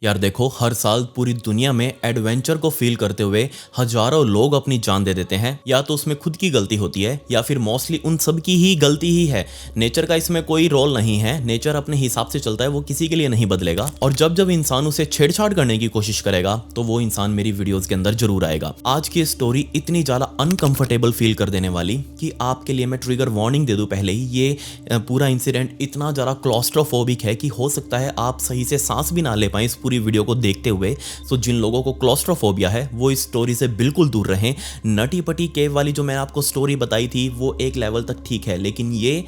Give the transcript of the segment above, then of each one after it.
यार देखो, हर साल पूरी दुनिया में एडवेंचर को फील करते हुए हजारों लोग अपनी जान दे देते हैं। या तो उसमें खुद की गलती होती है या फिर मोस्टली उन सब की ही गलती ही है। नेचर का इसमें कोई रोल नहीं है। नेचर अपने हिसाब से चलता है, वो किसी के लिए नहीं बदलेगा। और जब जब इंसान उसे छेड़छाड़ करने की कोशिश करेगा तो वो इंसान मेरी वीडियोस के अंदर जरूर आएगा। आज की स्टोरी इतनी ज्यादा अनकंफर्टेबल फील कर देने वाली कि आपके लिए मैं ट्रिगर वार्निंग दे दूं पहले ही। ये पूरा इंसिडेंट इतना ज्यादा क्लॉस्ट्रोफोबिक है कि हो सकता है आप सही से सांस भी ना ले पाए इस पूरी वीडियो को देखते हुए। सो जिन लोगों को क्लॉस्ट्रोफोबिया है वो इस स्टोरी से बिल्कुल दूर रहें। नटी पटी केव वाली जो मैंने आपको स्टोरी बताई थी वो एक लेवल तक ठीक है, लेकिन ये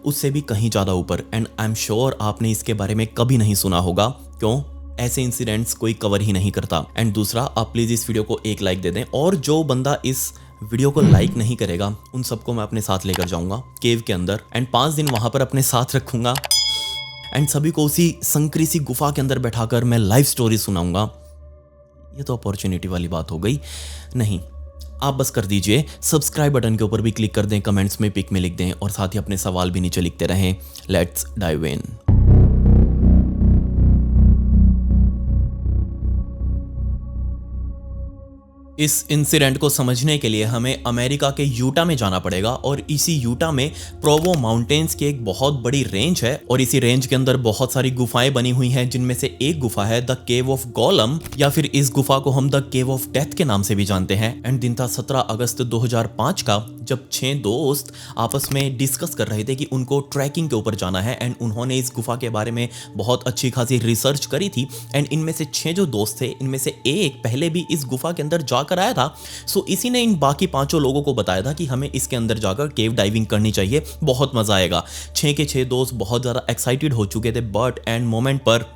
उससे भी कहीं ज़्यादा ऊपर। एंड आई एम श्योर आपने इसके बारे में कभी नहीं सुना होगा। क्यों? ऐसे इंसिडेंट्स कोई कवर ही नहीं करता। एंड दूसरा, आप प्लीज़ इस वीडियो को एक लाइक दे दें। और जो बंदा इस वीडियो को लाइक नहीं करेगा उन सबको मैं अपने साथ लेकर जाऊंगा केव के अंदर एंड 5 दिन वहां पर अपने साथ रखूंगा एंड सभी को उसी संकरी सी गुफा के अंदर बैठाकर मैं लाइव स्टोरी सुनाऊंगा। ये तो अपॉर्चुनिटी वाली बात हो गई। नहीं, आप बस कर दीजिए सब्सक्राइब बटन के ऊपर भी क्लिक कर दें, कमेंट्स में पिक में लिख दें और साथ ही अपने सवाल भी नीचे लिखते रहें। Let's dive in. इस इंसिडेंट को समझने के लिए हमें अमेरिका के यूटा में जाना पड़ेगा और इसी यूटा में प्रोवो माउंटेन्स की एक बहुत बड़ी रेंज है और इसी रेंज के अंदर बहुत सारी गुफाएं बनी हुई हैं, जिनमें से एक गुफा है द केव ऑफ गोलम, या फिर इस गुफा को हम द केव ऑफ डेथ के नाम से भी जानते हैं। एंड दिन था 17 अगस्त 2005 का, जब 6 दोस्त आपस में डिस्कस कर रहे थे कि उनको ट्रैकिंग के ऊपर जाना है। एंड उन्होंने इस गुफा के बारे में बहुत अच्छी खासी रिसर्च करी थी। एंड इनमें से 6 जो दोस्त थे, इनमें से एक पहले भी इस गुफा के अंदर जाकर आया था। सो इसी ने इन बाकी 5 लोगों को बताया था कि हमें इसके अंदर जाकर केव डाइविंग करनी चाहिए, बहुत मजा आएगा। 6 के 6 दोस्त बहुत ज्यादा एक्साइटेड हो चुके थे, बट एंड मोमेंट पर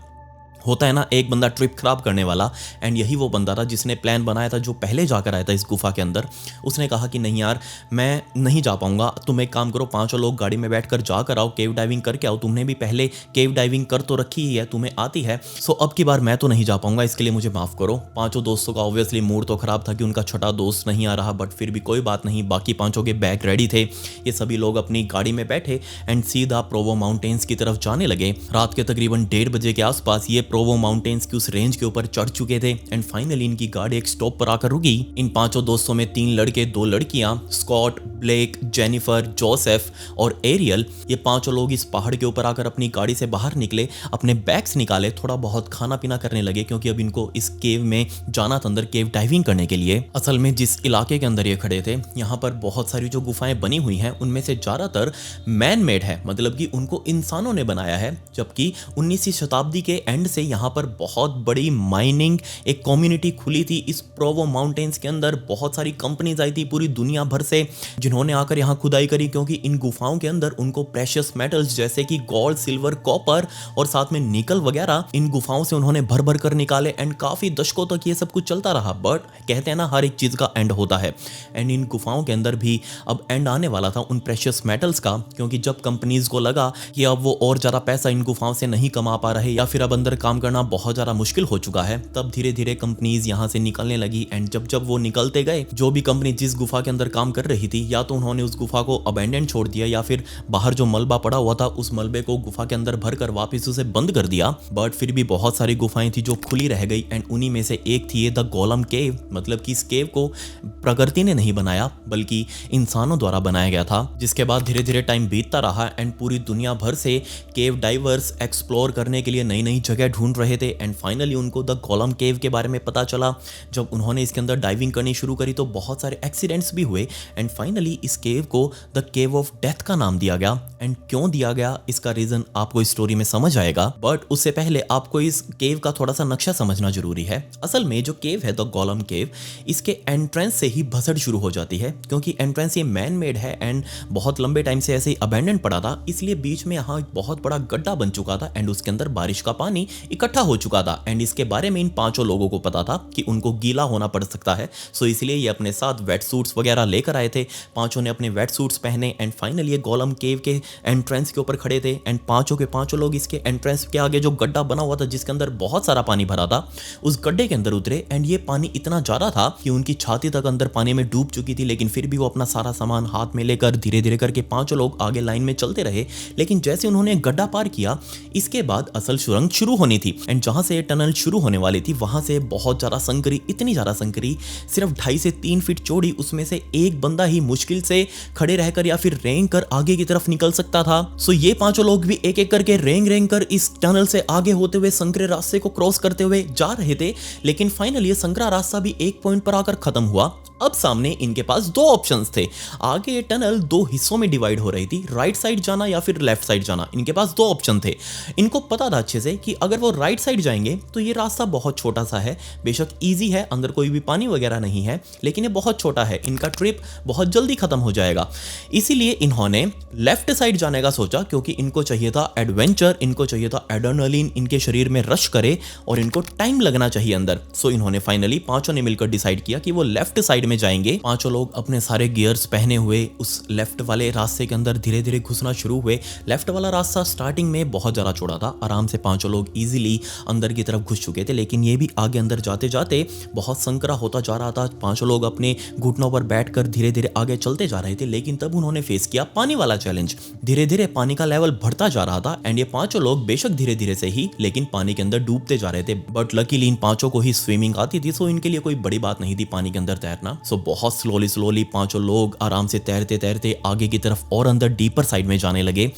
होता है ना एक बंदा ट्रिप खराब करने वाला। एंड यही वो बंदा था जिसने प्लान बनाया था, जो पहले जाकर आया था इस गुफा के अंदर। उसने कहा कि नहीं यार, मैं नहीं जा पाऊंगा, तुम एक काम करो, 5 लोग गाड़ी में बैठकर जाकर आओ, केव डाइविंग करके आओ। तुमने भी पहले केव डाइविंग कर तो रखी ही है, तुम्हें आती है। सो अब की बार मैं तो नहीं जा पाऊंगा, इसके लिए मुझे माफ करो। 5 दोस्तों का ऑब्वियसली मूड तो खराब था कि उनका छठा दोस्त नहीं आ रहा, बट फिर भी कोई बात नहीं, बाकी 5 के बैग रेडी थे। ये सभी लोग अपनी गाड़ी में बैठे एंड सीधा प्रोवो माउंटेन्स की तरफ जाने लगे। रात के तकरीबन 1:30 बजे के आसपास ये प्रोवो माउंटेन्स की उस रेंज के ऊपर चढ़ चुके थे। एंड फाइनली इनकी गाड़ी एक स्टॉप पर आकर रुकी। इन 5 दोस्तों में 3 लड़के 2 लड़कियां, स्कॉट, ब्लेक, जेनिफर, जोसेफ और एरियल, ये 5 लोग इस पहाड़ के ऊपर आकर अपनी गाड़ी से बाहर निकले, अपने बैग्स निकाले, थोड़ा बहुत खाना पीना करने लगे, क्योंकि अब इनको इस केव में जाना था, अंदर केव डाइविंग करने के लिए। असल में जिस इलाके के अंदर ये खड़े थे, यहाँ पर बहुत सारी जो गुफाएं बनी हुई हैं उनमें से ज्यादातर मैन मेड है, मतलब कि उनको इंसानों ने बनाया है। जबकि 19वीं शताब्दी के एंड से यहाँ पर बहुत बड़ी माइनिंग एक कम्युनिटी खुली थी इस प्रोवो माउंटेन्स के अंदर। बहुत सारी कंपनीज आई थी पूरी दुनिया भर से, जिन्होंने आकर यहाँ खुदाई करी, क्योंकि इन गुफाओं के अंदर उनको प्रेशियस मेटल्स जैसे कि गोल्ड, सिल्वर, कॉपर और साथ में निकल वगैरह इन गुफाओं से उन्होंने भर भर कर निकाले। एंड काफी दशकों तक ये सब कुछ चलता रहा। बट कहते हैं ना, हर एक चीज का एंड होता है। एंड इन गुफाओं के अंदर भी अब एंड आने वाला था उन प्रेशियस मेटल्स का, क्योंकि जब कंपनीज को लगा कि अब वो और ज्यादा पैसा इन गुफाओं से नहीं कमा पा रहे, या फिर अब अंदर काम करना बहुत ज्यादा मुश्किल हो चुका है, तब धीरे धीरे कंपनीज यहां से निकलने लगी। एंड जब जब वो निकलते गए, जो भी कंपनी जिस गुफा के अंदर काम कर रही थी, या तो उन्होंने उस गुफा को अबेंडन छोड़ दिया, या फिर बाहर जो मलबा पड़ा हुआ था उस मलबे को गुफा के अंदर भरकर वापस उसे बंद कर दिया। बट फिर भी बहुत सारी गुफाएं थी जो खुली रह गई। एंड उन्हीं में से एक थी ये द गोलम केव, मतलब कि इस केव को प्रकृति ने नहीं बनाया बल्कि इंसानों द्वारा बनाया गया था। जिसके बाद धीरे धीरे टाइम बीतता रहा एंड पूरी दुनिया भर से केव डाइवर्स एक्सप्लोर करने के लिए नई नई जगह ढूंढ रहे थे। एंड फाइनली उनको द गोलम केव के बारे में पता चला। जब उन्होंने इसके अंदर डाइविंग करनी शुरू करी तो बहुत सारे एक्सीडेंट्स भी हुए। एंड फाइनली इस केव को द केव ऑफ डेथ का नाम दिया गया। एंड क्यों दिया गया, इसका रीजन आपको इस स्टोरी में समझ आएगा। बट उससे पहले आपको इस केव का थोड़ा सा नक्शा समझना जरूरी है। असल में जो केव है द गोलम केव, इसके एंट्रेंस से ही भसड़ शुरू हो जाती है, क्योंकि एंट्रेंस ये मैन मेड है एंड बहुत लंबे टाइम से ऐसे ही अबेंडन पड़ा था, इसलिए बीच में यहाँ बहुत बड़ा गड्ढा बन चुका था एंड उसके अंदर बारिश का पानी इकट्ठा हो चुका था। एंड इसके बारे में इन 5 लोगों को पता था कि उनको गीला होना पड़ सकता है, सो इसलिए ये अपने साथ वेट सूट्स वगैरह लेकर आए थे। पांचों ने अपने वेट सूट्स पहने एंड फाइनली ये गोलम केव के एंट्रेंस के ऊपर खड़े थे एंड पांचों के पांचों लोग इसके एंट्रेंस के आगे जो गड्ढा बना हुआ था जिसके अंदर बहुत सारा पानी भरा था उस गड्ढे के अंदर उतरे एंड ये पानी इतना ज्यादा था कि उनकी छाती तक अंदर पानी में डूब चुकी थी, लेकिन फिर भी वो अपना सारा सामान हाथ में लेकर धीरे धीरे करके पांचों लोग आगे लाइन में चलते रहे। लेकिन जैसे उन्होंने गड्ढा पार किया इसके बाद असल सुरंग शुरू होनी थी एंड जहां से ये टनल शुरू होने वाली थी वहां से बहुत ज्यादा संकरी, इतनी ज्यादा संकरी, सिर्फ 2.5 से 3 फीट चौड़ी, उसमें से एक बंदा ही मुश्किल से खड़े रहकर या फिर रेंग कर आगे की तरफ निकल सकता था। सो ये पांचों लोग भी एक एक करके रेंग कर इस टनल से आगे होते हुए संकरे रास्ते को क्रॉस करते हुए जा रहे थे। लेकिन फाइनली ये संकरा रास्ता भी एक पॉइंट पर आकर खत्म हुआ। अब सामने इनके पास दो ऑप्शंस थे। आगे ये टनल दो हिस्सों में डिवाइड हो रही थी, राइट साइड जाना या फिर लेफ्ट साइड जाना। इनके पास दो ऑप्शन थे। इनको पता था अच्छे से कि अगर वो राइट साइड जाएंगे तो ये रास्ता बहुत छोटा सा है, बेशक इजी है, अंदर कोई भी पानी वगैरह नहीं है, लेकिन ये बहुत छोटा है, इनका ट्रिप बहुत जल्दी खत्म हो जाएगा। इसीलिए इन्होंने लेफ्ट साइड जाने का सोचा क्योंकि इनको चाहिए था एडवेंचर, इनको चाहिए था एड्रेनलिन इनके शरीर में रश करे और इनको टाइम लगना चाहिए अंदर। सो इन्होंने फाइनली पांचों ने मिलकर डिसाइड किया कि वो लेफ्ट साइड में जाएंगे। पांचों लोग अपने सारे गियर्स पहने हुए उस लेफ्ट वाले रास्ते के अंदर धीरे धीरे घुसना शुरू हुए। लेफ्ट वाला रास्ता स्टार्टिंग में बहुत ज्यादा चौड़ा था, आराम से पांचों लोग इजीली अंदर की तरफ घुस चुके थे, लेकिन ये भी आगे अंदर जाते जाते बहुत संकरा होता जा रहा था। पांचों लोग अपने घुटनों पर बैठकर धीरे धीरे आगे चलते जा रहे थे। लेकिन तब उन्होंने फेस किया पानी वाला चैलेंज। धीरे धीरे पानी का लेवल बढ़ता जा रहा था एंड ये पांचों लोग बेशक धीरे धीरे से ही लेकिन पानी के अंदर डूबते जा रहे थे। बट लकीली इन पांचों को ही स्विमिंग आती थी, सो इनके लिए कोई बड़ी बात नहीं थी पानी के अंदर तैरना। सो बहुत स्लोली पांचों लोग आराम से तैरते तैरते आगे की तरफ और अंदर डीपर साइड में जाने लगे।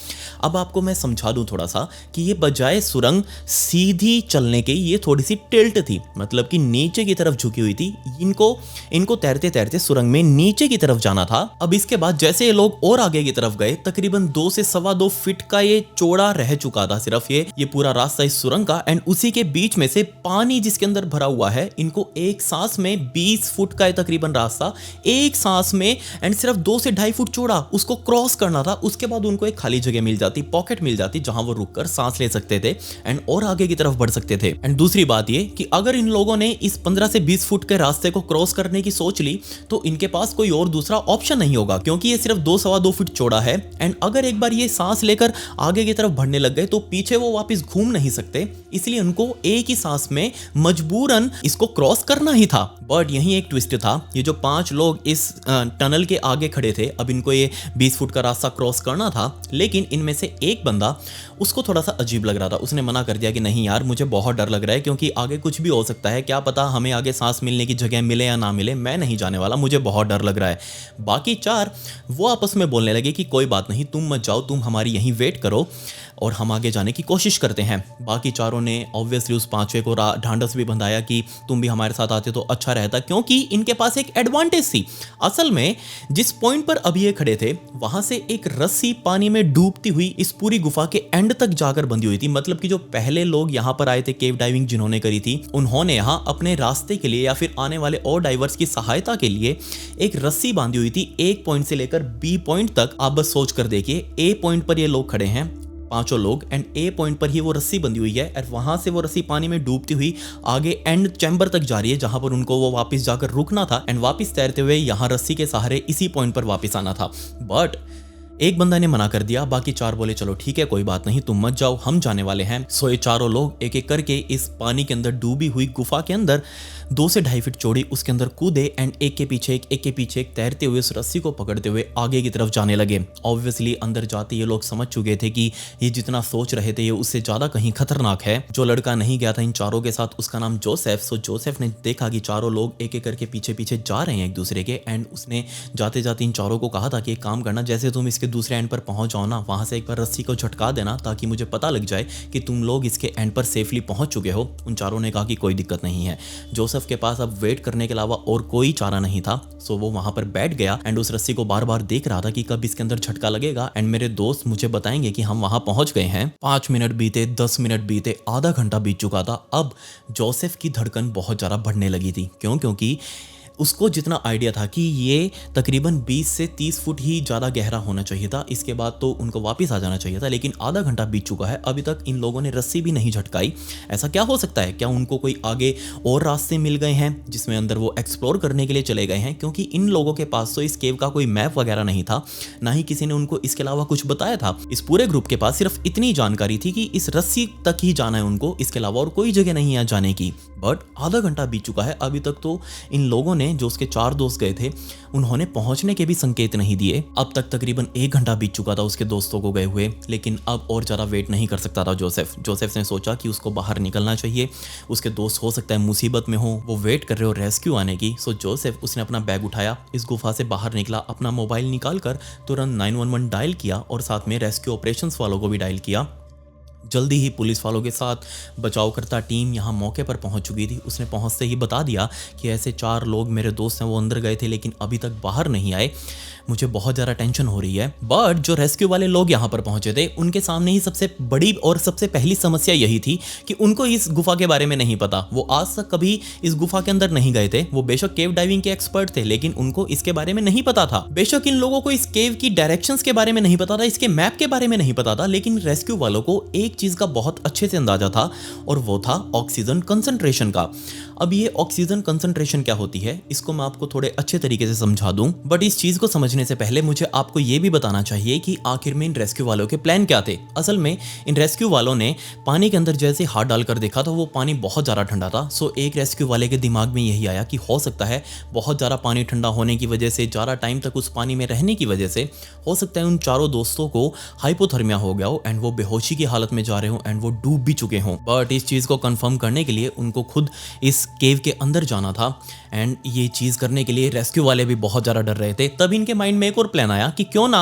अब आपको मैं समझा दूं थोड़ा सा कि ये बजाय सुरंग सीधी चलने के ये थोड़ी सी टिल्ट थी, मतलब कि नीचे की तरफ झुकी हुई थी। इनको तैरते तैरते सुरंग में नीचे की तरफ जाना था। अब इसके बाद जैसे ये लोग और आगे की तरफ गए, तकरीबन 2 से 2.25 फीट का ये चौड़ा रह चुका था सिर्फ ये पूरा रास्ता इस सुरंग का। एंड उसी के बीच में से पानी जिसके अंदर भरा हुआ है, इनको एक सांस में 20 फुट का तकरीबन रास्ता एक सांस में एंड सिर्फ 2 से 2.5 फुट चौड़ा उसको क्रॉस करना था। उसके बाद उनको एक खाली जगह मिल जाती, पॉकेट मिल जाती, जहां वो रुककर सांस ले सकते थे एंड और आगे की तरफ बढ़ सकते थे। एंड दूसरी बात ये कि अगर इन लोगों ने इस 15 से 20 फुट के रास्ते को क्रॉस करने की सोच ली तो इनके पास कोई और दूसरा ऑप्शन नहीं होगा, क्योंकि ये सिर्फ 2-2.25 फुट चौड़ा है। एंड अगर एक बार ये सांस लेकर आगे की तरफ बढ़ने लग गए तो पीछे वो वापस घूम नहीं सकते, इसलिए उनको एक ही सांस में मजबूरन इसको क्रॉस करना ही था। बट यही एक ट्विस्ट था, ये जो 5 लोग इस टनल के आगे खड़े थे, अब इनको ये 20 फुट का रास्ता क्रॉस करना था, लेकिन इनमें से एक बंदा, उसको थोड़ा सा अजीब लग रहा था। उसने मना कर दिया कि नहीं यार, मुझे बहुत डर लग रहा है, क्योंकि आगे कुछ भी हो सकता है, क्या पता हमें आगे सांस मिलने की जगह मिले या ना मिले, मैं नहीं जाने वाला, मुझे बहुत डर लग रहा है। बाकी 4 वो आपस में बोलने लगे कि कोई बात नहीं, तुम मत जाओ, तुम हमारी यहीं वेट करो और हम आगे जाने की कोशिश करते हैं। बाकी 4 ने ऑब्वियसली उस 5वें को ढांढस भी बंधाया कि तुम भी हमारे साथ आते तो अच्छा रहता, क्योंकि इनके पास एक एडवांटेज थी। असल में जिस पॉइंट पर अभी ये खड़े थे वहां से एक रस्सी पानी में डूबती हुई इस पूरी गुफा के एंड तक जाकर बंधी हुई थी। मतलब कि जो पहले लोग यहां पर आए थे केव डाइविंग जिन्होंने करी थी, उन्होंने यहां अपने रास्ते के लिए या फिर आने वाले और डाइवर्स की सहायता के लिए एक रस्सी बांधी हुई थी, एक पॉइंट से लेकर बी पॉइंट तक। आप बस सोच कर देखिए, ए पॉइंट पर ये लोग खड़े हैं 5 लोग एंड ए पॉइंट पर ही वो रस्सी बंधी हुई है और वहां से वो रस्सी पानी में डूबती हुई आगे एंड चैम्बर तक जा रही है, जहां पर उनको वो वापस जाकर रुकना था एंड वापस तैरते हुए यहां रस्सी के सहारे इसी पॉइंट पर वापस आना था। बट एक बंदा ने मना कर दिया। बाकी 4 बोले चलो ठीक है, कोई बात नहीं, तुम मत जाओ, हम जाने वाले हैं। सो ये 4 लोग एक एक करके इस पानी के अंदर डूबी हुई गुफा के अंदर 2 से 2.5 फीट चौड़ी उसके अंदर कूदे एंड एक के पीछे एक तैरते हुए उस रस्सी को पकड़ते हुए आगे की तरफ जाने लगे। ऑब्वियसली अंदर जाते ये लोग समझ चुके थे कि ये जितना सोच रहे थे ये उससे ज्यादा कहीं खतरनाक है। जो लड़का नहीं गया था इन 4 के साथ, उसका नाम जोसेफ। सो जोसेफ ने देखा कि 4 लोग एक एक करके पीछे पीछे जा रहे हैं एक दूसरे के, एंड उसने जाते जाते इन 4 को कहा था कि एक काम करना, जैसे तुम इसके दूसरे एंड पर पहुंच जाओ ना, वहां से एक बार रस्सी को झटका देना ताकि मुझे पता लग जाए कि तुम लोग इसके एंड पर सेफली पहुंच चुके हो। उन 4 ने कहा कि कोई दिक्कत नहीं है। जोसेफ के पास अब वेट करने के अलावा और कोई चारा नहीं था, सो वो वहां पर बैठ गया एंड उस रस्सी को बार बार देख रहा था कि कब इसके अंदर झटका लगेगा एंड मेरे दोस्त मुझे बताएंगे कि हम वहां पहुंच गए हैं। 5 मिनट बीते, 10 मिनट बीते, आधा घंटा बीत चुका था। अब जोसेफ की धड़कन बहुत ज्यादा बढ़ने लगी थी। क्योंकि उसको जितना आइडिया था कि ये तकरीबन 20 से 30 फुट ही ज़्यादा गहरा होना चाहिए था, इसके बाद तो उनको वापस आ जाना चाहिए था, लेकिन आधा घंटा बीत चुका है, अभी तक इन लोगों ने रस्सी भी नहीं झटकाई। ऐसा क्या हो सकता है? क्या उनको कोई आगे और रास्ते मिल गए हैं जिसमें अंदर वो एक्सप्लोर करने के लिए चले गए हैं? क्योंकि इन लोगों के पास तो इस केव का कोई मैप वगैरह नहीं था, ना ही किसी ने उनको इसके अलावा कुछ बताया था। इस पूरे ग्रुप के पास सिर्फ इतनी जानकारी थी कि इस रस्सी तक ही जाना है उनको, इसके अलावा और कोई जगह नहीं है जाने की। बट आधा घंटा बीत चुका है, अभी तक तो इन लोगों ने, जो उसके 4 दोस्त गए थे, उन्होंने पहुंचने के भी संकेत नहीं दिए। अब तक तकरीबन 1 घंटा बीत चुका था उसके दोस्तों को गए हुए, लेकिन अब और ज़्यादा वेट नहीं कर सकता था जोसेफ ने सोचा कि उसको बाहर निकलना चाहिए। उसके दोस्त हो सकता है मुसीबत में हो, वो वेट कर रहे हो रेस्क्यू आने की। सो जोसेफ, उसने अपना बैग उठाया, इस गुफा से बाहर निकला, अपना मोबाइल निकाल कर तुरंत 911 डायल किया और साथ में रेस्क्यू ऑपरेशंस वालों को भी डायल किया। जल्दी ही पुलिस वालों के साथ बचावकर्ता टीम यहाँ मौके पर पहुँच चुकी थी। उसने पहुँचते ही बता दिया कि ऐसे 4 लोग मेरे दोस्त हैं, वो अंदर गए थे लेकिन अभी तक बाहर नहीं आए, मुझे बहुत ज़्यादा टेंशन हो रही है। बट जो रेस्क्यू वाले लोग यहाँ पर पहुँचे थे, उनके सामने ही सबसे बड़ी और सबसे पहली समस्या यही थी कि उनको इस गुफा के बारे में नहीं पता। वो आज तक कभी इस गुफा के अंदर नहीं गए थे। वो बेशक केव डाइविंग के एक्सपर्ट थे, लेकिन उनको इसके बारे में नहीं पता था। बेशक इन लोगों को इस केव की डायरेक्शंस के बारे में नहीं पता था, इसके मैप के बारे में नहीं पता था, लेकिन रेस्क्यू वालों को एक चीज़ का बहुत अच्छे से अंदाजा था, और वो था ऑक्सीजन कंसंट्रेशन का। अब ये ऑक्सीजन कंसंट्रेशन क्या होती है, इसको मैं आपको थोड़े अच्छे तरीके से समझा दूं। बट इस चीज़ को समझने से पहले मुझे आपको ये भी बताना चाहिए कि आखिर में इन रेस्क्यू वालों के प्लान क्या थे। असल में इन रेस्क्यू वालों ने पानी के अंदर जैसे हाथ डालकर देखा तो वो पानी बहुत ज़्यादा ठंडा था। सो एक रेस्क्यू वाले के दिमाग में यही आया कि हो सकता है बहुत ज़्यादा पानी ठंडा होने की वजह से, ज़्यादा टाइम तक उस पानी में रहने की वजह से, हो सकता है उन चारों दोस्तों को हाइपोथर्मिया हो गया हो एंड वो बेहोशी की हालत में जा रहे हो एंड वो डूब भी चुके हों। बट इस चीज़ को कंफर्म करने के लिए उनको खुद इस केव के अंदर जाना था, एंड ये चीज़ करने के लिए रेस्क्यू वाले भी बहुत ज़्यादा डर रहे थे। तब इनके माइंड में एक और प्लान आया कि क्यों ना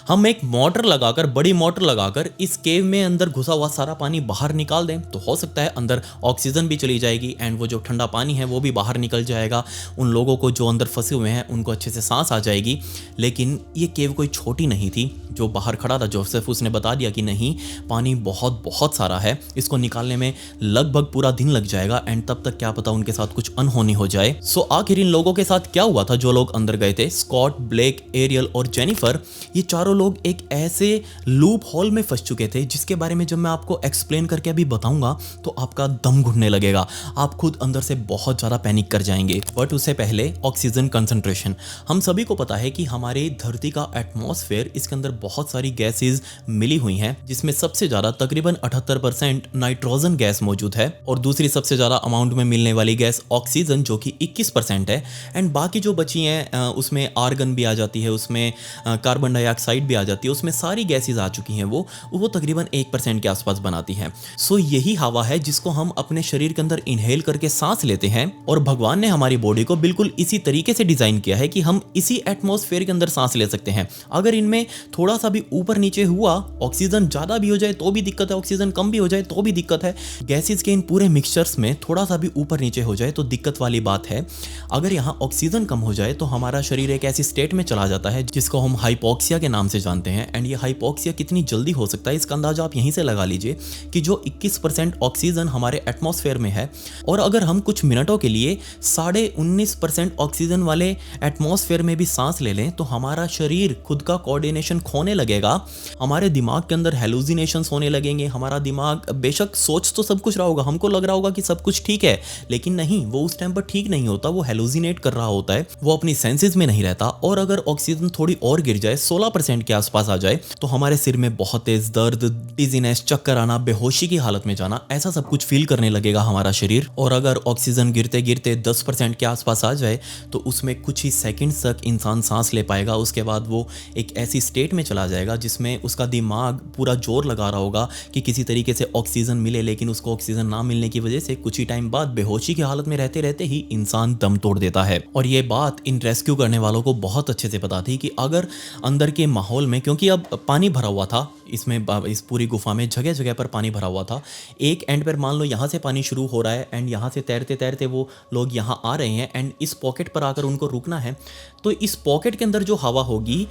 हम एक मोटर लगाकर, बड़ी मोटर लगाकर इस केव में अंदर घुसा हुआ सारा पानी बाहर निकाल दें, तो हो सकता है अंदर ऑक्सीजन भी चली जाएगी एंड वो जो ठंडा पानी है वो भी बाहर निकल जाएगा। उन लोगों को जो अंदर फंसे हुए हैं उनको अच्छे से सांस आ जाएगी। लेकिन ये केव कोई छोटी नहीं थी। जो बाहर खड़ा था जोसेफ, उसने बता दिया कि नहीं, पानी बहुत बहुत सारा है, इसको निकालने में लगभग पूरा दिन लग जाएगा एंड तब तक क्या पता उनके साथ कुछ अनहोनी हो जाए। सो आखिर इन लोगों के साथ क्या हुआ था जो लोग अंदर गए थे? स्कॉट, ब्लेक, एरियल और जेनिफर, ये चारों लोग एक ऐसे लूप होल में फंस चुके थे जिसके बारे में जब मैं आपको एक्सप्लेन करके अभी बताऊंगा तो आपका दम घुटने लगेगा, आप खुद अंदर से बहुत ज़्यादा पैनिक कर जाएंगे। बट उससे पहले ऑक्सीजन कंसंट्रेशन। हम सभी को पता है कि हमारे धरती का एटमॉस्फेयर, इसके अंदर बहुत सारी गैसेज मिली हुई हैं, जिसमें सबसे ज़्यादा तकरीबन 78% नाइट्रोजन गैस मौजूद है और दूसरी सबसे ज़्यादा अमाउंट में मिलने वाली गैस ऑक्सीजन जो कि 21% है। एंड बाकी जो बची हैं उसमें आर्गन भी आ जाती है, उसमें कार्बन डाइऑक्साइड भी आ जाती है, उसमें सारी गैसेज आ चुकी हैं। वो तकरीबन 1% के आसपास बनाती हैं। सो यही हवा है जिसको हम अपने शरीर के अंदर इनहेल करके सांस लेते हैं, और भगवान ने हमारी बॉडी को बिल्कुल इसी तरीके से डिज़ाइन किया है कि हम इसी एटमॉस्फेयर के अंदर सांस ले सकते हैं। अगर इनमें थोड़ा सा भी ऊपर नीचे हुआ, ऑक्सीजन ज़्यादा भी हो जाए तो भी दिक्कत है, ऑक्सीजन कम भी हो जाए तो भी दिक्कत है। गैसेज के इन पूरे मिक्सचर्स में थोड़ा सा भी ऊपर नीचे हो जाए तो दिक्कत वाली बात है। अगर यहाँ ऑक्सीजन कम हो जाए तो हमारा शरीर एक ऐसी स्टेट में चला जाता है जिसको हम हाइपोक्सिया के नाम से जानते हैं। एंड ये हाइपोक्सिया कितनी जल्दी हो सकता है, इसका अंदाजा आप यहीं से लगा लीजिए कि जो 21% ऑक्सीजन हमारे एटमॉस्फेयर में है, और अगर हम कुछ मिनटों के लिए 19.5% ऑक्सीजन वाले एटमॉस्फेयर में भी सांस ले लें तो हमारा शरीर खुद का कोऑर्डिनेशन खोने लगेगा। हमारे दिमाग के अंदर हेलुसिनेशंस होने लगेंगे। हमारा दिमाग बेशक सोच तो सब कुछ रहा होगा, हमको लग रहा होगा कि सब कुछ ठीक है, लेकिन नहीं, वो उस टाइम पर ठीक नहीं होता, वो हेलुसिनेट कर रहा होता है, वो अपनी सेंसेस में नहीं रहता। और अगर ऑक्सीजन थोड़ी और गिर जाए, 16% के आसपास आ जाए, तो हमारे सिर में बहुत तेज दर्द, डिजीनेस, चक्कर आना, बेहोशी की हालत में जाना, ऐसा सब कुछ फील करने लगेगा हमारा शरीर। और अगर ऑक्सीजन गिरते गिरते 10% के आसपास आ जाए तो उसमें कुछ ही सेकंड्स तक इंसान सांस ले पाएगा। उसके बाद वो एक ऐसी स्टेट में चला जाएगा जिसमें उसका दिमाग पूरा जोर लगा रहा होगा कि किसी तरीके से ऑक्सीजन मिले, लेकिन उसको ऑक्सीजन ना मिलने की वजह से कुछ ही टाइम बाद बेहोशी की हालत में रहते रहते ही इंसान दम तोड़ देता है। और ये बात इन रेस्क्यू करने वालों को बहुत अच्छे से पता थी कि अगर अंदर के माहौल में, क्योंकि अब पानी भरा हुआ था, इसमें इस पूरी गुफा में जगह जगह पर पानी भरा हुआ था। एक एंड पर मान लो यहाँ से पानी शुरू हो रहा है एंड यहाँ से तैरते तैरते वो लोग यहाँ आ रहे हैं एंड इस पॉकेट पर आकर उनको रुकना है, तो इस पॉकेट के अंदर जो हवा होगी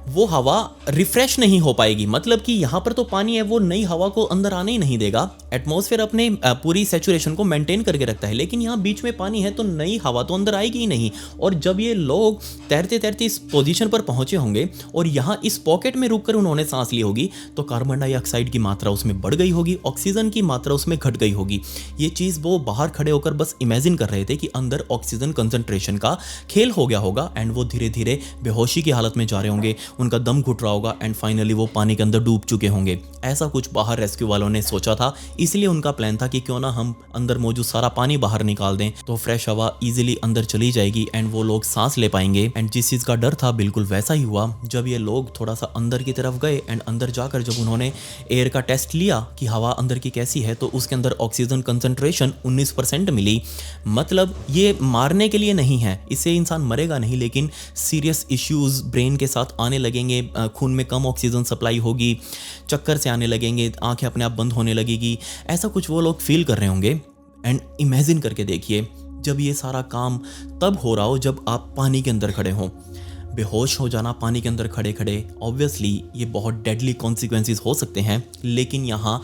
वो हवा रिफ्रेश नहीं हो पाएगी। मतलब कि यहाँ पर तो पानी है, वो नई हवा को अंदर आने ही नहीं देगा। एटमॉस्फेयर अपने पूरी सैचुरेशन को मेंटेन करके रखता है, लेकिन यहाँ बीच में पानी है तो नई हवा तो अंदर आएगी ही नहीं। और जब ये लोग तैरते तैरते इस पोजीशन पर पहुंचे होंगे और यहाँ इस पॉकेट में रुककर उन्होंने सांस ली होगी, तो कार्बन डाइऑक्साइड की मात्रा उसमें बढ़ गई होगी, ऑक्सीजन की मात्रा उसमें घट गई होगी। ये चीज़ वो बाहर खड़े होकर बस इमेजिन कर रहे थे कि अंदर ऑक्सीजन कंसंट्रेशन का खेल हो गया होगा एंड वो धीरे धीरे बेहोशी की हालत में जा रहे होंगे, उनका दम घुट रहा होगा एंड फाइनली वो पानी के अंदर डूब चुके होंगे। ऐसा कुछ बाहर रेस्क्यू वालों ने सोचा था, इसलिए उनका प्लान था कि क्यों ना हम अंदर मौजूद सारा पानी बाहर निकाल दें तो फ्रेश हवा इजीली अंदर चली जाएगी एंड वो लोग सांस ले पाएंगे। एंड जिस चीज़ का डर था बिल्कुल वैसा ही हुआ। जब ये लोग थोड़ा सा अंदर की तरफ गए एंड अंदर जाकर जब उन्होंने एयर का टेस्ट लिया कि हवा अंदर की कैसी है, तो उसके अंदर ऑक्सीजन कंसंट्रेशन 19% मिली। मतलब ये मारने के लिए नहीं है, इससे इंसान मरेगा नहीं, लेकिन सीरियस इश्यूज ब्रेन के साथ आने लगेंगे, खून में कम ऑक्सीजन सप्लाई होगी, चक्कर से आने लगेंगे, आंखें अपने आप बंद होने लगेगी, ऐसा कुछ वो लोग फील कर रहे होंगे। एंड इमेजिन करके देखिए जब ये सारा काम तब हो रहा हो जब आप पानी के अंदर खड़े हों। बेहोश हो जाना पानी के अंदर खड़े खड़े, ऑब्वियसली ये बहुत डेडली कॉन्सिक्वेंसेस हो सकते हैं, लेकिन यहाँ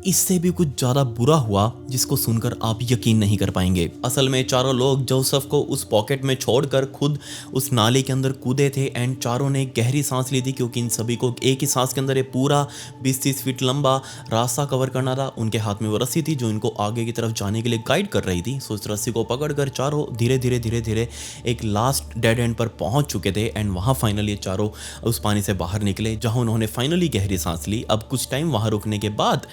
इससे भी कुछ ज़्यादा बुरा हुआ जिसको सुनकर आप यकीन नहीं कर पाएंगे। असल में चारों लोग जोसेफ को उस पॉकेट में छोड़कर खुद उस नाले के अंदर कूदे थे एंड चारों ने गहरी सांस ली थी, क्योंकि इन सभी को एक ही सांस के अंदर ये पूरा 20-30 फीट लंबा रास्ता कवर करना था। उनके हाथ में वो रस्सी थी जो इनको आगे की तरफ जाने के लिए गाइड कर रही थी। सो इस रस्सी को पकड़कर चारों धीरे धीरे एक लास्ट डेड एंड पर पहुंच चुके थे एंड वहाँ फाइनली ये चारों उस पानी से बाहर निकले, जहाँ उन्होंने फाइनली गहरी सांस ली। अब कुछ टाइम वहाँ रुकने के बाद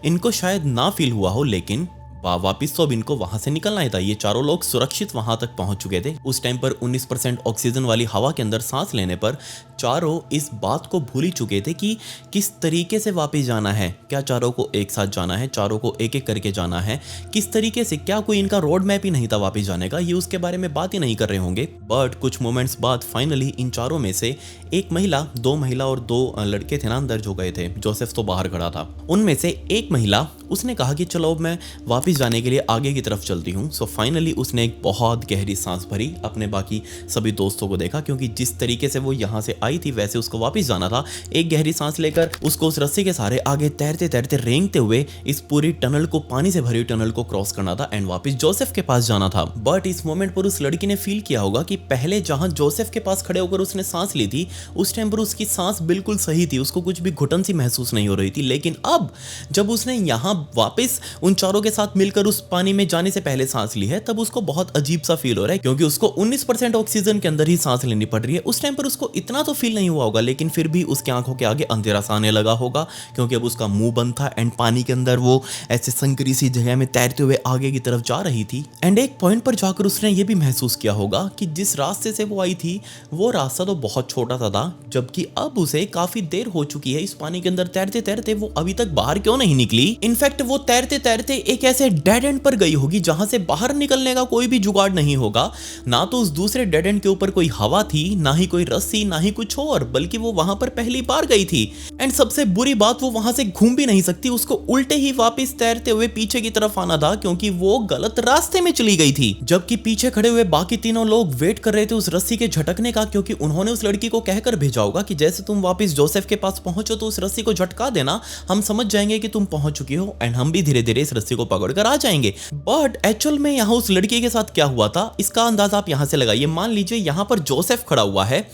इनको शायद ना फील हुआ हो, लेकिन वापिस तो अब इनको वहां से निकलना ही था। ये चारों लोग सुरक्षित वहां तक पहुंच चुके थे। उस टाइम पर 19% ऑक्सीजन वाली हवा के अंदर सांस लेने पर चारों इस बात को भूल ही चुके थे कि किस तरीके से वापस जाना है। क्या चारों को एक साथ जाना है, चारों को एक एक करके जाना है, किस तरीके से, क्या कोई इनका रोड मैप ही नहीं था वापस जाने का, ये उसके बारे में बात ही नहीं कर रहे होंगे। बट कुछ मोमेंट्स बाद फाइनली इन चारों में से एक महिला, 2 महिला और 2 लड़के थे ना अंदर जो गए थे, जोसेफ तो बाहर खड़ा था, उनमें से एक महिला उसने कहा कि चलो अब मैं वापस जाने के लिए आगे की तरफ चलती हूँ। सो फाइनली उसने एक बहुत गहरी सांस भरी, अपने बाकी सभी दोस्तों को देखा, क्योंकि जिस तरीके से वो यहाँ से आई थी वैसे उसको वापस जाना था। एक गहरी सांस लेकर उसको उस रस्सी के सहारे आगे तैरते तैरते रेंगते हुए इस पूरी टनल को, पानी से भरी टनल को क्रॉस करना था एंड वापस जोसेफ के पास जाना था। बट इस मोमेंट पर उस लड़की ने फील किया होगा कि पहले जहां जोसेफ के पास खड़े होकर उसने सांस ली थी उस टाइम पर उसकी सांस बिल्कुल सही थी, उसको कुछ भी घुटन सी महसूस नहीं हो रही थी। लेकिन अब जब उसने यहाँ वापस उन चारों के साथ मिलकर उस पानी में जाने से पहले सांस ली है, तब उसको बहुत अजीब सा फील हो रहा है, क्योंकि उसको 19% ऑक्सीजन के अंदर ही सांस लेनी पड़ रही है। उस टाइम पर उसको इतना तो फील नहीं हुआ होगा, लेकिन फिर भी उसकी आंखों के आगे अंधेरा सा आने लगा होगा, क्योंकि अब उसका मुंह बंद था एंड पानी के अंदर वो ऐसे संकरी सी जगह में तैरते हुए आगे की तरफ जा रही थी। एंड एक पॉइंट पर जाकर उसने ये भी महसूस किया होगा कि जिस रास्ते से वो आई थी वो रास्ता तो बहुत छोटा सा था, जबकि अब उसे काफी देर हो चुकी है इस पानी के अंदर तैरते तैरते। वो अभी तक बाहर क्यों नहीं निकली? इनफैक्ट वो तैरते तैरते एक ऐसे डेड एंड पर गई होगी जहां से बाहर निकलने का कोई भी जुगाड़ नहीं होगा। ना तो उस दूसरे डेड एंड के ऊपर कोई हवा थी, ना ही कोई रस्सी, ना ही कुछ और, बल्कि वो वहां पर पहली बार गई थी। एंड सबसे बुरी बात, वो वहां से घूम भी नहीं सकती, उसको उल्टे ही वापस तैरते हुए पीछे की तरफ आना था, क्योंकि वो गलत रास्ते में चली गई थी। जबकि पीछे खड़े हुए बाकी तीनों लोग वेट कर रहे थे उस रस्सी के झटकने का, क्योंकि उन्होंने उस लड़की को कहकर भेजा होगा कि जैसे तुम वापस जोसेफ के पास पहुंचो तो उस रस्सी को झटका देना, हम समझ जाएंगे कि तुम पहुंच चुकी हो एंड हम भी धीरे धीरे इस रस्सी को पकड़कर आ जाएंगे। बट एक्चुअल में यहाँ उस लड़की के साथ क्या हुआ था इसका अंदाजा आप यहां से लगाइए। मान लीजिए यहां पर जोसेफ खड़ा हुआ है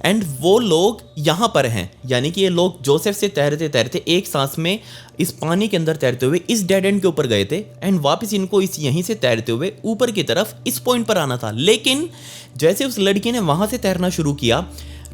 एंड वो लोग यहां पर हैं, यानी कि ये लोग जोसेफ से तैरते तैरते एक सांस में इस पानी के अंदर तैरते हुए इस डेड एंड के ऊपर गए थे एंड वापस इनको इस यहीं से तैरते हुए ऊपर की तरफ इस पॉइंट पर आना था। लेकिन जैसे उस लड़की ने वहां से तैरना शुरू किया,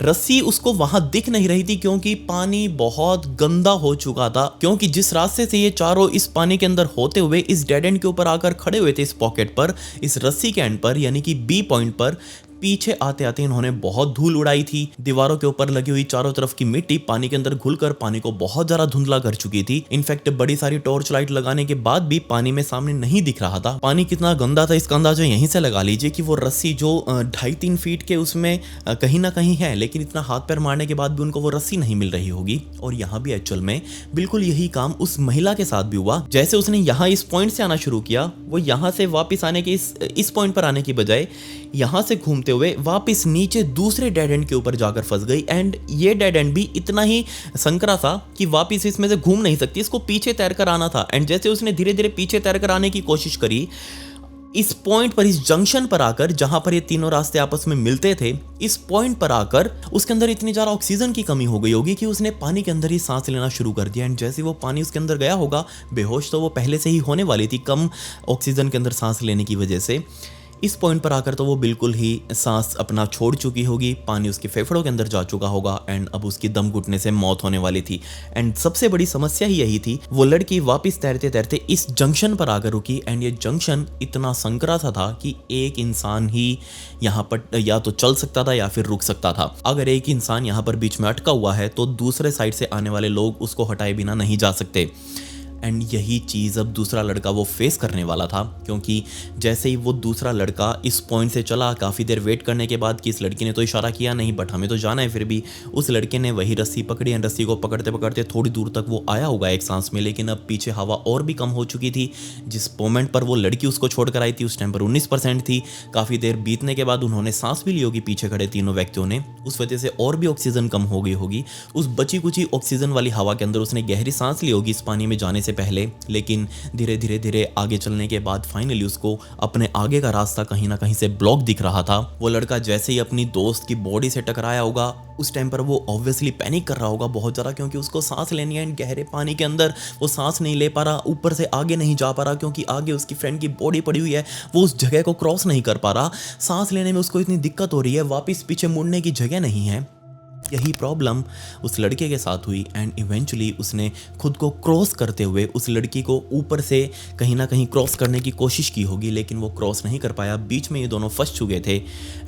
रस्सी उसको वहां दिख नहीं रही थी, क्योंकि पानी बहुत गंदा हो चुका था। क्योंकि जिस रास्ते से ये चारों इस पानी के अंदर होते हुए इस डेड एंड के ऊपर आकर खड़े हुए थे इस पॉकेट पर, इस रस्सी के एंड पर, यानी कि बी पॉइंट पर, पीछे आते आते इन्होंने बहुत धूल उड़ाई थी। दीवारों के ऊपर लगी हुई चारों तरफ की मिट्टी पानी के अंदर घुलकर पानी को बहुत ज्यादा धुंधला कर चुकी थी। इनफैक्ट बड़ी सारी टॉर्च लाइट लगाने के बाद भी पानी में सामने नहीं दिख रहा था। पानी कितना गंदा था इसका अंदाजा यहीं से लगा लीजिए कि वो रस्सी जो 2.5-3 फीट के उसमें कहीं ना कहीं है, लेकिन इतना हाथ पैर मारने के बाद भी उनको वो रस्सी नहीं मिल रही होगी। और यहाँ भी एक्चुअल में बिल्कुल यही काम उस महिला के साथ भी हुआ। जैसे उसने यहाँ इस पॉइंट से आना शुरू किया, वो यहाँ से वापस आने के इस पॉइंट पर आने की बजाय यहाँ से घूमते हुए वापस नीचे दूसरे डेड एंड के ऊपर जाकर फंस गई। एंड ये डेड एंड भी इतना ही संकरा था कि वापस इसमें से घूम नहीं सकती, इसको पीछे तैरकर आना था। एंड जैसे उसने धीरे धीरे पीछे तैरकर आने की कोशिश करी, इस पॉइंट पर, इस जंक्शन पर आकर, जहां पर ये तीनों रास्ते आपस में मिलते थे, इस पॉइंट पर आकर उसके अंदर इतनी ज्यादा ऑक्सीजन की कमी हो गई होगी कि उसने पानी के अंदर ही सांस लेना शुरू कर दिया। एंड जैसे वो पानी उसके अंदर गया होगा, बेहोश तो वो पहले से ही होने वाली थी कम ऑक्सीजन के अंदर सांस लेने की वजह से। इस पॉइंट पर आकर तो वो बिल्कुल ही सांस अपना छोड़ चुकी होगी, पानी उसके फेफड़ों के अंदर जा चुका होगा एंड अब उसकी दम घुटने से मौत होने वाली थी। एंड सबसे बड़ी समस्या ही यही थी, वो लड़की वापस तैरते तैरते इस जंक्शन पर आकर रुकी। एंड ये जंक्शन इतना संकरा सा था कि एक इंसान ही यहाँ पर या तो चल सकता था या फिर रुक सकता था। अगर एक इंसान यहाँ पर बीच में अटका हुआ है तो दूसरे साइड से आने वाले लोग उसको हटाए बिना नहीं जा सकते। एंड यही चीज़ अब दूसरा लड़का वो फेस करने वाला था, क्योंकि जैसे ही वो दूसरा लड़का इस पॉइंट से चला, काफ़ी देर वेट करने के बाद कि इस लड़की ने तो इशारा किया नहीं बट हमें तो जाना है, फिर भी उस लड़के ने वही रस्सी पकड़ी। एंड रस्सी को पकड़ते पकड़ते थोड़ी दूर तक वो आया होगा एक सांस में, लेकिन अब पीछे हवा और भी कम हो चुकी थी। जिस मोमेंट पर वो लड़की उसको छोड़ कर आई थी उस टाइम पर 19% थी। काफ़ी देर बीतने के बाद उन्होंने सांस भी ली होगी पीछे खड़े तीनों व्यक्तियों ने, उस वजह से और भी ऑक्सीजन कम हो गई होगी। उस बची कुची ऑक्सीजन वाली हवा के अंदर उसने गहरी सांस ली होगी इस पानी में जाने से पहले, लेकिन धीरे धीरे धीरे आगे चलने के बाद फाइनली उसको अपने आगे का रास्ता कहीं ना कहीं से ब्लॉक दिख रहा था। वो लड़का जैसे ही अपनी दोस्त की बॉडी से टकराया होगा, उस टाइम पर वो ऑब्वियसली पैनिक कर रहा होगा बहुत ज़्यादा, क्योंकि उसको सांस लेनी है। गहरे पानी के अंदर वो सांस नहीं ले पा रहा, ऊपर से आगे नहीं जा पा रहा क्योंकि आगे उसकी फ्रेंड की बॉडी पड़ी हुई है, वो उस जगह को क्रॉस नहीं कर पा रहा। सांस लेने में उसको इतनी दिक्कत हो रही है, वापस पीछे मुड़ने की जगह नहीं है। यही प्रॉब्लम उस लड़के के साथ हुई। एंड इवेंचुअली उसने खुद को क्रॉस करते हुए उस लड़की को ऊपर से कहीं ना कहीं क्रॉस करने की कोशिश की होगी, लेकिन वो क्रॉस नहीं कर पाया। बीच में ये दोनों फंस चुके थे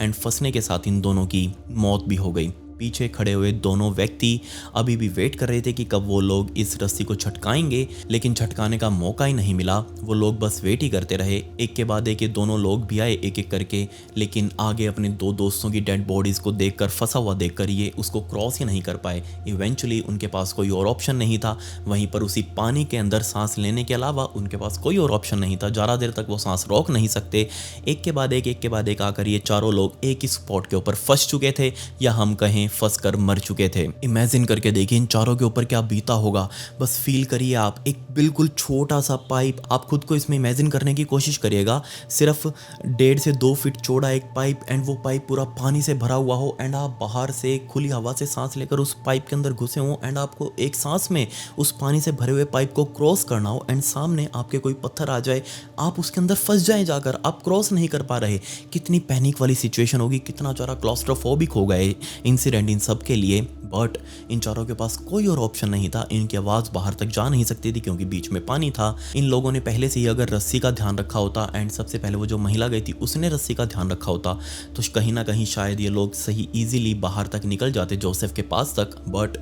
एंड फंसने के साथ इन दोनों की मौत भी हो गई। पीछे खड़े हुए दोनों व्यक्ति अभी भी वेट कर रहे थे कि कब वो लोग इस रस्सी को झटकाएंगे, लेकिन झटकाने का मौका ही नहीं मिला। वो लोग बस वेट ही करते रहे। एक के बाद एक ये दोनों लोग भी आए एक एक करके, लेकिन आगे अपने दो दोस्तों की डेड बॉडीज़ को देखकर, फंसा हुआ देखकर ये उसको क्रॉस ही नहीं कर पाए। इवेंचुअली उनके पास कोई और ऑप्शन नहीं था, वहीं पर उसी पानी के अंदर सांस लेने के अलावा उनके पास कोई और ऑप्शन नहीं था। ज़्यादा देर तक वो सांस रोक नहीं सकते। एक के बाद एक आकर ये चारों लोग एक ही स्पॉट के ऊपर फंस चुके थे, या हम कहें फंस कर मर चुके थे। इमेजिन करके देखिए इन चारों के ऊपर क्या बीता होगा। बस फील करिए आप, एक बिल्कुल छोटा सा पाइप, आप खुद को इसमें इमेजिन करने की कोशिश करिएगा। सिर्फ 1.5 से 2 फीट चौड़ा एक पाइप, एंड वो पाइप पूरा पानी से भरा हुआ हो, एंड आप बाहर से खुली हवा से सांस लेकर उस पाइप के अंदर घुसे हो, एंड आपको एक सांस में उस पानी से भरे हुए पाइप को क्रॉस करना हो, एंड सामने आपके कोई पत्थर आ जाए, आप उसके अंदर फंस जाए जाकर, आप क्रॉस नहीं कर पा रहे। कितनी पैनिक वाली सिचुएशन होगी, कितना ज़्यादा क्लॉस्ट्रोफोबिक होगा ये इंसिडेंट इन सब के लिए। बट इन चारों के पास कोई और ऑप्शन नहीं था। इनकी आवाज़ बाहर तक जा नहीं सकती थी क्योंकि बीच में पानी था। इन लोगों ने पहले से ही अगर रस्सी का ध्यान रखा होता, एंड सबसे पहले वो जो महिला गई थी उसने रस्सी का ध्यान रखा होता, तो कहीं ना कहीं शायद ये लोग सही इजीली बाहर तक निकल जाते जोसेफ के पास तक। बट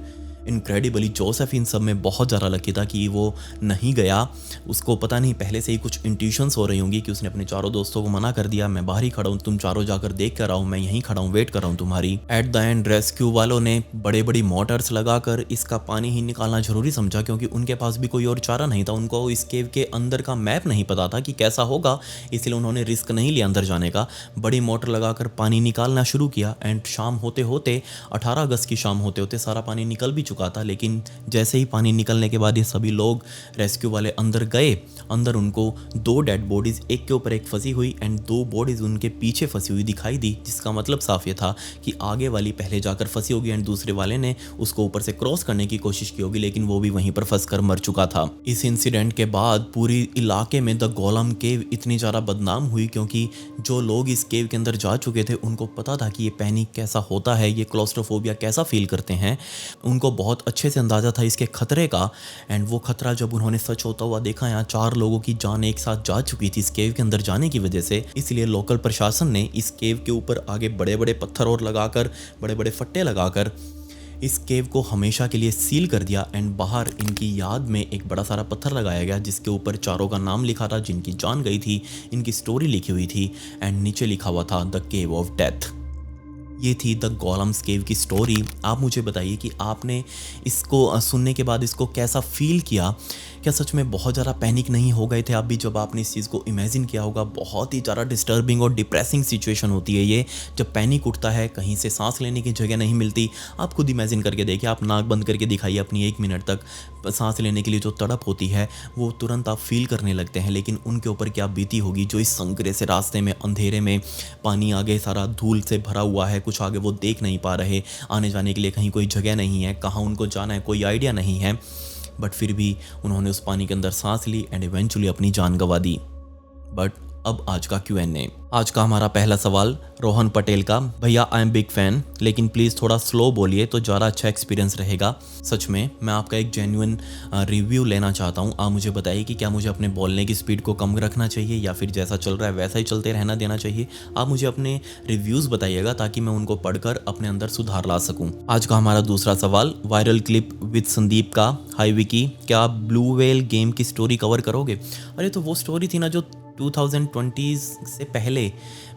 इनक्रेडिबली जोसेफ इन सब में बहुत ज़्यादा लकी था कि वो नहीं गया। उसको पता नहीं पहले से ही कुछ इंट्यूशंस हो रही होंगी कि उसने अपने चारों दोस्तों को मना कर दिया, मैं बाहर ही खड़ा हूँ, तुम चारों जाकर देख कर आओ, मैं यहीं खड़ा हूँ, वेट कर रहा हूँ तुम्हारी। एट द एंड रेस्क्यू वालों ने बड़े बड़ी मोटर्स लगाकर इसका पानी ही निकालना जरूरी समझा, क्योंकि उनके पास भी कोई और चारा नहीं था। उनको इस केव के अंदर का मैप नहीं पता था कि कैसा होगा, इसलिए उन्होंने रिस्क नहीं लिया अंदर जाने का। बड़ी मोटर लगाकर पानी निकालना शुरू किया। एंड शाम होते होते 18 अगस्त की शाम होते होते सारा पानी निकल भी चुका था। लेकिन जैसे ही पानी निकलने के बाद ये सभी लोग रेस्क्यू वाले अंदर गए, अंदर उनको 2 डेड बॉडीज एक के ऊपर एक फंसी हुई एंड 2 बॉडीज उनके पीछे फंसी हुई दिखाई दी, जिसका मतलब साफ ये था कि आगे वाली पहले जाकर फंसी होगी एंड दूसरे वाले ने उसको ऊपर से क्रॉस करने की कोशिश की होगी, लेकिन वो भी वहीं पर फंसकर मर चुका था। इस इंसिडेंट के बाद पूरी इलाके में द गोलम केव इतनी ज़्यादा बदनाम हुई, क्योंकि जो लोग इस केव के अंदर जा चुके थे उनको पता था कि ये पैनिक कैसा होता है, ये क्लॉस्ट्रोफोबिया कैसा फील करते हैं। उनको बहुत अच्छे से अंदाज़ा था इसके खतरे का। एंड वो खतरा जब उन्होंने सच होता हुआ देखा, यहाँ 4 लोगों की जान एक साथ जा चुकी थी इस केव के अंदर जाने की वजह से, इसलिए लोकल प्रशासन ने इस केव के ऊपर आगे बड़े बड़े पत्थर और लगाकर, बड़े बड़े फट्टे लगाकर इस केव को हमेशा के लिए सील कर दिया। एंड बाहर इनकी याद में एक बड़ा सारा पत्थर लगाया गया जिसके ऊपर चारों का नाम लिखा था, जिनकी जान गई थी, इनकी स्टोरी लिखी हुई थी। एंड नीचे लिखा हुआ था द केव ऑफ डेथ। ये थी द गोलम्स केव की स्टोरी। आप मुझे बताइए कि आपने इसको सुनने के बाद इसको कैसा फील किया? क्या सच में बहुत ज़्यादा पैनिक नहीं हो गए थे आप भी जब आपने इस चीज़ को इमेजिन किया होगा? बहुत ही ज़्यादा डिस्टर्बिंग और डिप्रेसिंग सिचुएशन होती है ये, जब पैनिक उठता है, कहीं से सांस लेने की जगह नहीं मिलती। आप खुद इमेजिन करके देखिए, आप नाक बंद करके दिखाइए अपनी 1 मिनट तक, सांस लेने के लिए जो तड़प होती है वो तुरंत आप फील करने लगते हैं। लेकिन उनके ऊपर क्या बीती होगी जो इस संकरे से रास्ते में अंधेरे में, पानी आगे सारा धूल से भरा हुआ है, कुछ आगे वो देख नहीं पा रहे, आने जाने के लिए कहीं कोई जगह नहीं है, कहाँ उनको जाना है कोई आइडिया नहीं है, बट फिर भी उन्होंने उस पानी के अंदर सांस ली एंड इवेंचुअली अपनी जान गंवा दी। बट अब आज का Q&A। आज का हमारा पहला सवाल रोहन पटेल का, भैया आई एम बिग फैन, लेकिन प्लीज़ थोड़ा स्लो बोलिए तो ज़्यादा अच्छा एक्सपीरियंस रहेगा। सच में मैं आपका एक जेन्युइन रिव्यू लेना चाहता हूँ। आप मुझे बताइए कि क्या मुझे अपने बोलने की स्पीड को कम रखना चाहिए या फिर जैसा चल रहा है वैसा ही चलते रहना देना चाहिए? आप मुझे अपने रिव्यूज़ बताइएगा ताकि मैं उनको पढ़कर अपने अंदर सुधार ला सकूँ। आज का हमारा दूसरा सवाल वायरल क्लिप विद संदीप का, हाई विकी, क्या आप ब्लू व्हेल गेम की स्टोरी कवर करोगे? अरे तो वो स्टोरी थी ना जो 2020 से पहले,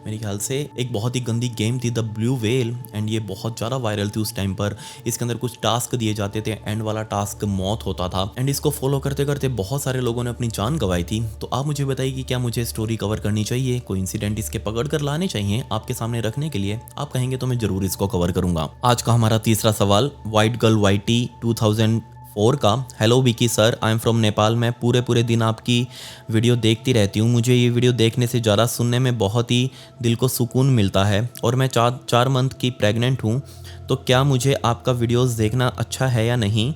मेरे ख्याल से एक बहुत ही गंदी गेम थी द ब्लू व्हेल, एंड ये बहुत ज़्यादा वायरल थी उस टाइम पर। इसके अंदर कुछ टास्क दिए जाते थे, एंड वाला टास्क मौत होता था, एंड इसको फॉलो करते करते बहुत सारे लोगों ने अपनी जान गंवाई थी। तो आप मुझे बताइए कि क्या मुझे स्टोरी कवर करनी चाहिए, कोई इंसिडेंट इसके पकड़ कर लाने चाहिए आपके सामने रखने के लिए? आप कहेंगे तो मैं ज़रूर इसको कवर करूँगा। आज का हमारा तीसरा सवाल वाइट गर्ल वाइटी 2004 का, hello Vicky sir, I am from Nepal. मैं पूरे दिन आपकी वीडियो देखती रहती हूँ। मुझे ये वीडियो देखने से ज़्यादा सुनने में बहुत ही दिल को सुकून मिलता है, और मैं 4 मंथ की प्रेग्नेंट हूँ। तो क्या मुझे आपका वीडियोस देखना अच्छा है या नहीं?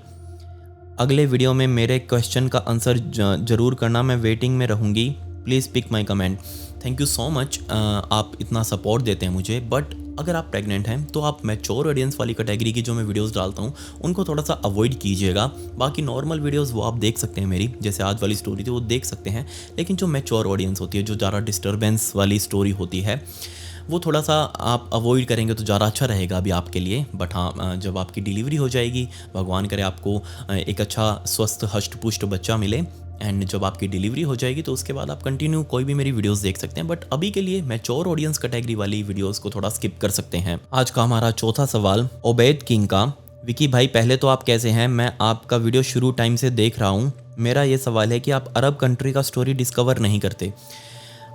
अगले वीडियो में मेरे क्वेश्चन का आंसर ज़रूर करना, मैं वेटिंग में रहूँगी। Please pick my comment. Thank you so much, आप इतना सपोर्ट देते हैं मुझे। बट अगर आप प्रेग्नेंट हैं तो आप मैच्योर ऑडियंस वाली कैटेगरी की जो मैं वीडियोस डालता हूँ उनको थोड़ा सा अवॉइड कीजिएगा। बाकी नॉर्मल वीडियोस वो आप देख सकते हैं, मेरी जैसे आज वाली स्टोरी थी वो देख सकते हैं। लेकिन जो मैच्योर ऑडियंस होती है, जो ज़्यादा डिस्टर्बेंस वाली स्टोरी होती है, वो थोड़ा सा आप अवॉइड करेंगे तो ज़्यादा अच्छा रहेगा अभी आपके लिए। बट हाँ, जब आपकी डिलीवरी हो जाएगी, भगवान करे आपको एक अच्छा स्वस्थ हष्ट पुष्ट बच्चा मिले, एंड जब आपकी डिलीवरी हो जाएगी तो उसके बाद आप कंटिन्यू कोई भी मेरी वीडियोस देख सकते हैं। बट अभी के लिए मैच्योर ऑडियंस कैटेगरी वाली वीडियोस को थोड़ा स्किप कर सकते हैं। आज का हमारा चौथा सवाल ओबैद किंग का, विकी भाई पहले तो आप कैसे हैं? मैं आपका वीडियो शुरू टाइम से देख रहा हूँ। मेरा ये सवाल है कि आप अरब कंट्री का स्टोरी डिस्कवर नहीं करते।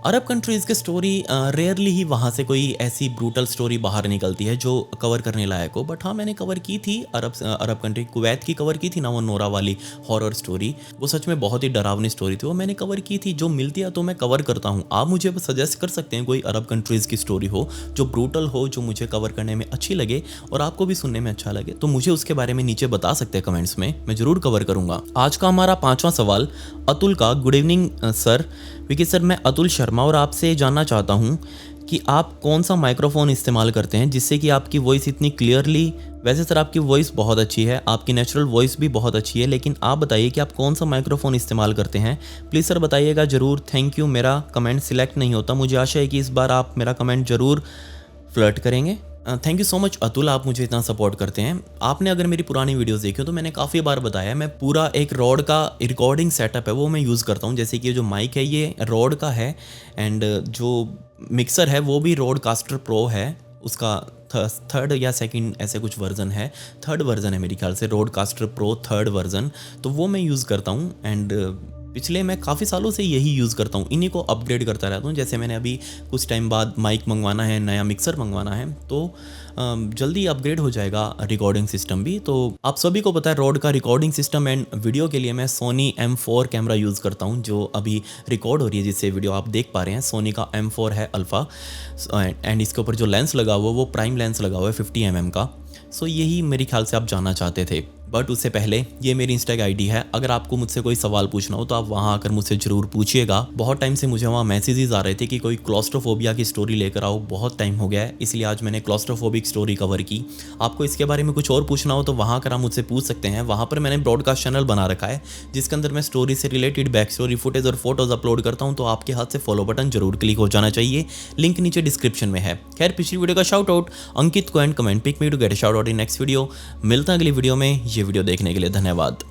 अरब कंट्रीज़ के स्टोरी रेयरली ही वहाँ से कोई ऐसी ब्रूटल स्टोरी बाहर निकलती है जो कवर करने लायक हो। बट हाँ, मैंने कवर की थी अरब कंट्री, कुवैत की कवर की थी ना, वो नोरा वाली हॉरर स्टोरी। वो सच में बहुत ही डरावनी स्टोरी थी, वो मैंने कवर की थी। जो मिलती है तो मैं कवर करता हूँ। आप मुझे सजेस्ट कर सकते हैं कोई अरब कंट्रीज़ की स्टोरी हो जो ब्रूटल हो, जो मुझे कवर करने में अच्छी लगे और आपको भी सुनने में अच्छा लगे, तो मुझे उसके बारे में नीचे बता सकते हैं कमेंट्स में, मैं ज़रूर कवर करूँगा। आज का हमारा 5वां सवाल अतुल का, good evening sir. Vicky sir, मैं अतुल शर्मा और आपसे जानना चाहता हूं कि आप कौन सा माइक्रोफोन इस्तेमाल करते हैं जिससे कि आपकी वॉइस इतनी क्लियरली, वैसे सर आपकी वॉइस बहुत अच्छी है, आपकी नेचुरल वॉइस भी बहुत अच्छी है, लेकिन आप बताइए कि आप कौन सा माइक्रोफोन इस्तेमाल करते हैं? प्लीज़ सर बताइएगा ज़रूर। Thank you. मेरा कमेंट सिलेक्ट नहीं होता, मुझे आशा है कि इस बार आप मेरा कमेंट ज़रूर फ्लर्ट करेंगे। Thank you so much Atul, आप मुझे इतना सपोर्ट करते हैं। आपने अगर मेरी पुरानी वीडियोस देखी हो तो मैंने काफ़ी बार बताया, मैं पूरा एक रॉड का रिकॉर्डिंग सेटअप है वो मैं यूज़ करता हूँ। जैसे कि ये जो माइक है ये रॉड का है, एंड जो मिक्सर है वो भी रॉडकास्टर प्रो है, उसका थर्ड या सेकंड ऐसे कुछ वर्जन है, थर्ड वर्जन है मेरे ख्याल से, रॉडकास्टर प्रो थर्ड वर्जन, तो वो मैं यूज़ करता हूँ। एंड पिछले मैं काफ़ी सालों से यही यूज़ करता हूँ, इन्हीं को अपग्रेड करता रहता हूँ। जैसे मैंने अभी कुछ टाइम बाद माइक मंगवाना है, नया मिक्सर मंगवाना है, तो जल्दी अपग्रेड हो जाएगा रिकॉर्डिंग सिस्टम भी। तो आप सभी को पता है रॉड का रिकॉर्डिंग सिस्टम एंड वीडियो के लिए मैं सोनी M4 कैमरा यूज़ करता हूँ, जो अभी रिकॉर्ड हो रही है जिससे वीडियो आप देख पा रहे हैं। सोनी का M4 है अल्फ़ा, एंड इसके ऊपर जो लेंस लगा हुआ है वो प्राइम लेंस लगा हुआ है 50 mm का। सो यही मेरे ख्याल से आप जानना चाहते थे। बट उससे पहले ये मेरी इंस्टा की आईडी है, अगर आपको मुझसे कोई सवाल पूछना हो तो आप वहाँ आकर मुझसे जरूर पूछिएगा। बहुत टाइम से मुझे वहाँ मैसेजेस आ रहे थे कि कोई क्लॉस्ट्रोफोबिया की स्टोरी लेकर आओ, बहुत टाइम हो गया है, इसलिए आज मैंने क्लॉस्ट्रोफोबिक स्टोरी कवर की। आपको इसके बारे में कुछ और पूछना हो तो वहाँ आकर आप मुझसे पूछ सकते हैं। वहाँ पर मैंने ब्रॉडकास्ट चैनल बना रखा है जिसके अंदर मैं स्टोरी से रिलेटेड बैक स्टोरी फुटेज और फोटोज अपलोड करता हूँ, तो आपके हाथ से फॉलो बटन जरूर क्लिक हो जाना चाहिए, लिंक नीचे डिस्क्रिप्शन में है। खैर, पिछली वीडियो का शाउट आउट अंकित को and comment pick me to get a shout out in next video. मिलता है अगली वीडियो में। ये वीडियो देखने के लिए धन्यवाद।